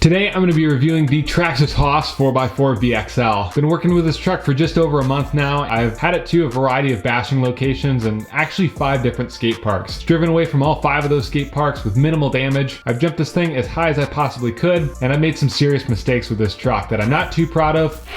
Today I'm going to be reviewing the Traxxas Hoss 4x4 VXL. Been working with this truck for just over a month now. I've had it to a variety of bashing locations and actually 5 different skate parks. Driven away from all 5 of those skate parks with minimal damage. I've jumped this thing as high as I possibly could, and I made some serious mistakes with this truck that I'm not too proud of.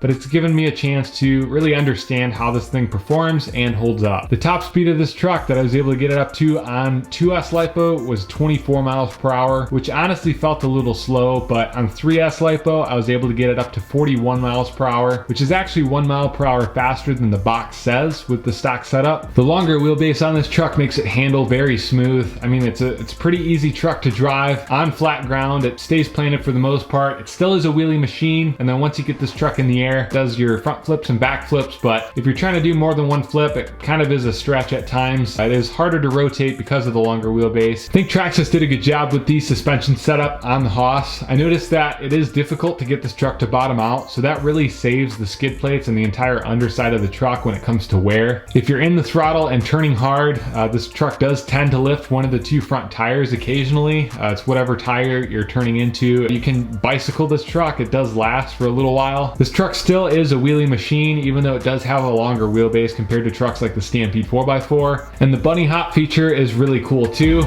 But it's given me a chance to really understand how this thing performs and holds up. The top speed of this truck that I was able to get it up to on 2S LiPo was 24 miles per hour, which honestly felt a little slow, but on 3S LiPo, I was able to get it up to 41 miles per hour, which is actually 1 mile per hour faster than the box says with the stock setup. The longer wheelbase on this truck makes it handle very smooth. I mean, it's a pretty easy truck to drive on flat ground. It stays planted for the most part. It still is a wheelie machine, and then once you get this truck in the air, it does your front flips and back flips, but if you're trying to do more than one flip, it kind of is a stretch at times. It is harder to rotate because of the longer wheelbase. I think Traxxas did a good job with the suspension setup on the Hoss. I noticed that it is difficult to get this truck to bottom out, so that really saves the skid plates and the entire underside of the truck when it comes to wear. If you're in the throttle and turning hard, this truck does tend to lift one of the 2 front tires occasionally. It's whatever tire you're turning into. You can bicycle this truck. It does last for a little while. This truck still is a wheelie machine, even though it does have a longer wheelbase compared to trucks like the Stampede 4x4. And the bunny hop feature is really cool too.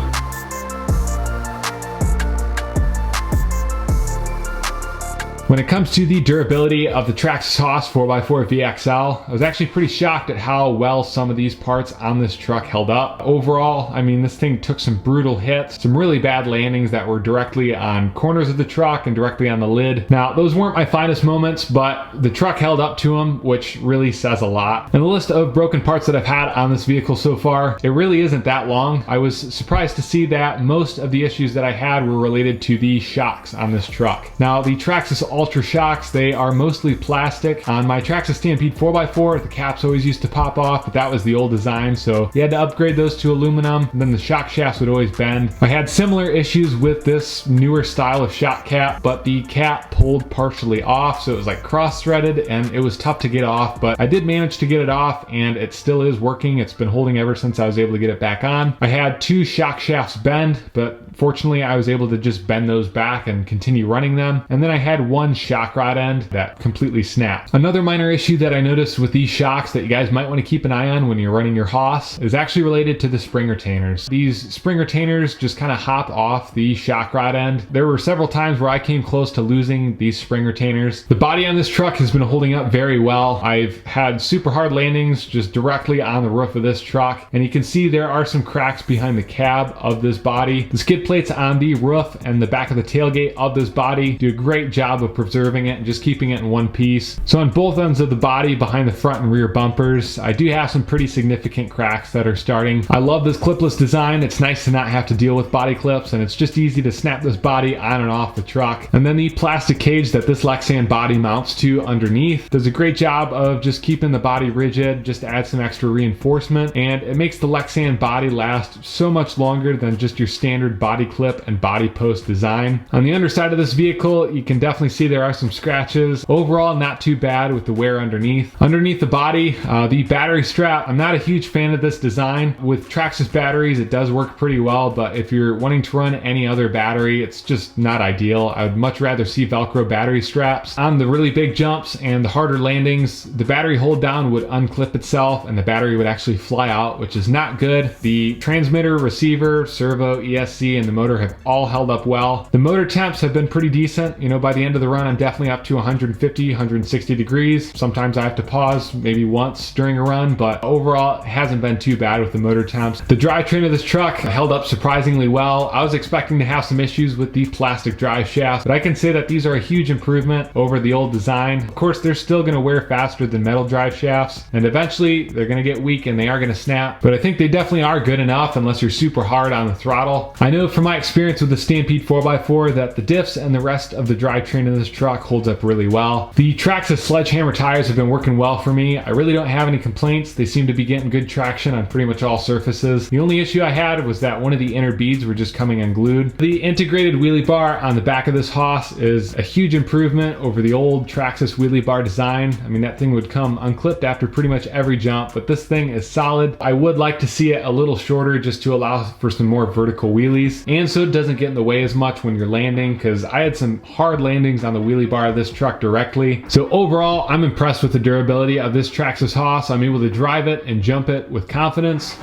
When it comes to the durability of the Traxxas Hoss 4x4 VXL, I was actually pretty shocked at how well some of these parts on this truck held up. Overall, I mean, this thing took some brutal hits, some really bad landings that were directly on corners of the truck and directly on the lid. Now, those weren't my finest moments, but the truck held up to them, which really says a lot. And the list of broken parts that I've had on this vehicle so far, it really isn't that long. I was surprised to see that most of the issues that I had were related to the shocks on this truck. Now, the Traxxas Ultra shocks, they are mostly plastic. On my Traxxas Stampede 4x4, the caps always used to pop off, but that was the old design, so you had to upgrade those to aluminum, and then the shock shafts would always bend. I had similar issues with this newer style of shock cap, but the cap pulled partially off, so it was like cross-threaded, and it was tough to get off, but I did manage to get it off, and it still is working. It's been holding ever since I was able to get it back on. I had 2 shock shafts bend, but fortunately I was able to just bend those back and continue running them. And then I had 1 shock rod end that completely snapped. Another minor issue that I noticed with these shocks that you guys might want to keep an eye on when you're running your Hoss is actually related to the spring retainers. These spring retainers just kind of hop off the shock rod end. There were several times where I came close to losing these spring retainers. The body on this truck has been holding up very well. I've had super hard landings just directly on the roof of this truck, and you can see there are some cracks behind the cab of this body. The skid plates on the roof and the back of the tailgate of this body do a great job of preserving it and just keeping it in one piece. So on both ends of the body, behind the front and rear bumpers, I do have some pretty significant cracks that are starting. I love this clipless design. It's nice to not have to deal with body clips, and it's just easy to snap this body on and off the truck. And then the plastic cage that this Lexan body mounts to underneath does a great job of just keeping the body rigid, just to add some extra reinforcement, and it makes the Lexan body last so much longer than just your standard body clip and body post design. On the underside of this vehicle, you can definitely see there are some scratches. Overall, not too bad with the wear underneath. Underneath the body, the battery strap, I'm not a huge fan of this design. With Traxxas batteries, it does work pretty well, but if you're wanting to run any other battery, it's just not ideal. I would much rather see Velcro battery straps. On the really big jumps and the harder landings, the battery hold down would unclip itself and the battery would actually fly out, which is not good. The transmitter, receiver, servo, ESC, and the motor have all held up well. The motor temps have been pretty decent. You know, by the end of the run, I'm definitely up to 150, 160 degrees. Sometimes I have to pause maybe once during a run, but overall, it hasn't been too bad with the motor temps. The drivetrain of this truck held up surprisingly well. I was expecting to have some issues with the plastic drive shafts, but I can say that these are a huge improvement over the old design. Of course, they're still going to wear faster than metal drive shafts, and eventually they're going to get weak and they are going to snap, but I think they definitely are good enough unless you're super hard on the throttle. I know from my experience with the Stampede 4x4 that the diffs and the rest of the drivetrain of this this truck holds up really well. The Traxxas sledgehammer tires have been working well for me. I really don't have any complaints. They seem to be getting good traction on pretty much all surfaces. The only issue I had was that one of the inner beads were just coming unglued. The integrated wheelie bar on the back of this Hoss is a huge improvement over the old Traxxas wheelie bar design. I mean, that thing would come unclipped after pretty much every jump, but this thing is solid. I would like to see it a little shorter just to allow for some more vertical wheelies, and so it doesn't get in the way as much when you're landing, because I had some hard landings on the wheelie bar of this truck directly. So overall, I'm impressed with the durability of this Traxxas Hoss. I'm able to drive it and jump it with confidence.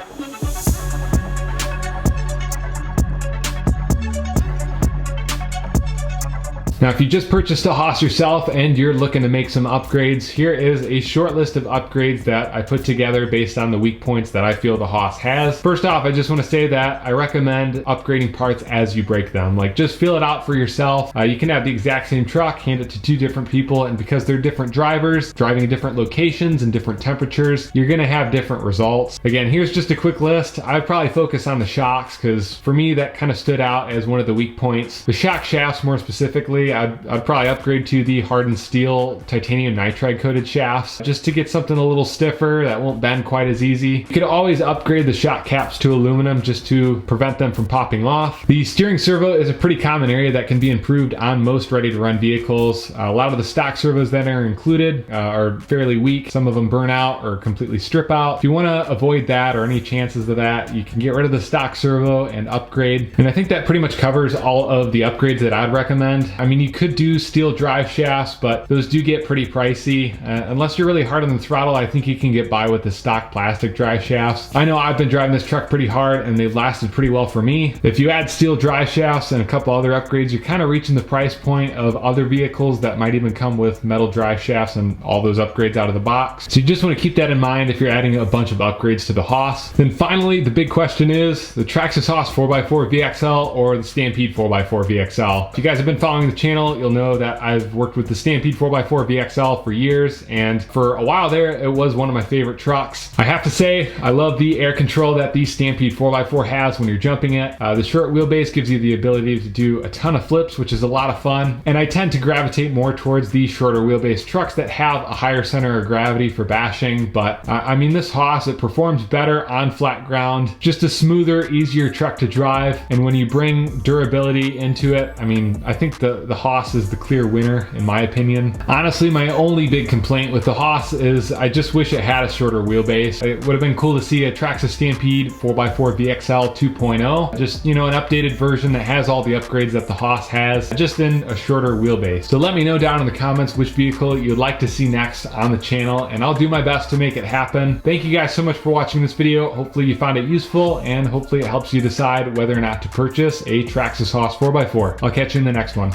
Now, if you just purchased a Hoss yourself and you're looking to make some upgrades, here is a short list of upgrades that I put together based on the weak points that I feel the Hoss has. First off, I just want to say that I recommend upgrading parts as you break them. Like, just feel it out for yourself. You can have the exact same truck, hand it to two different people, and because they're different drivers, driving in different locations and different temperatures, you're gonna have different results. Again, here's just a quick list. I'd probably focus on the shocks, because for me, that kind of stood out as one of the weak points. The shock shafts, more specifically, I'd probably upgrade to the hardened steel titanium nitride coated shafts just to get something a little stiffer that won't bend quite as easy. You could always upgrade the shock caps to aluminum just to prevent them from popping off. The steering servo is a pretty common area that can be improved on most ready to run vehicles. A lot of the stock servos that are included are fairly weak. Some of them burn out or completely strip out. If you want to avoid that or any chances of that, you can get rid of the stock servo and upgrade. And I think that pretty much covers all of the upgrades that I'd recommend. I mean, you could do steel drive shafts, but those do get pretty pricey. Unless you're really hard on the throttle, I think you can get by with the stock plastic drive shafts. I know I've been driving this truck pretty hard and they've lasted pretty well for me. If you add steel drive shafts and a couple other upgrades, you're kind of reaching the price point of other vehicles that might even come with metal drive shafts and all those upgrades out of the box. So you just want to keep that in mind if you're adding a bunch of upgrades to the Hoss. Then finally, the big question is the Traxxas Hoss 4x4 VXL or the Stampede 4x4 VXL. If you guys have been following the channel, you'll know that I've worked with the Stampede 4x4 VXL for years, and for a while there, it was one of my favorite trucks. I have to say, I love the air control that the Stampede 4x4 has when you're jumping it. The short wheelbase gives you the ability to do a ton of flips, which is a lot of fun, and I tend to gravitate more towards the shorter wheelbase trucks that have a higher center of gravity for bashing, but I mean, this Hoss, it performs better on flat ground, just a smoother, easier truck to drive, and when you bring durability into it, I mean, I think the Hoss is the clear winner in my opinion. Honestly, my only big complaint with the Hoss is I just wish it had a shorter wheelbase. It would have been cool to see a Traxxas Stampede 4x4 VXL 2.0, just, you know, an updated version that has all the upgrades that the Hoss has, just in a shorter wheelbase. So let me know down in the comments which vehicle you'd like to see next on the channel, and I'll do my best to make it happen. Thank you guys so much for watching this video. Hopefully you found it useful, and hopefully it helps you decide whether or not to purchase a Traxxas Hoss 4x4. I'll catch you in the next one.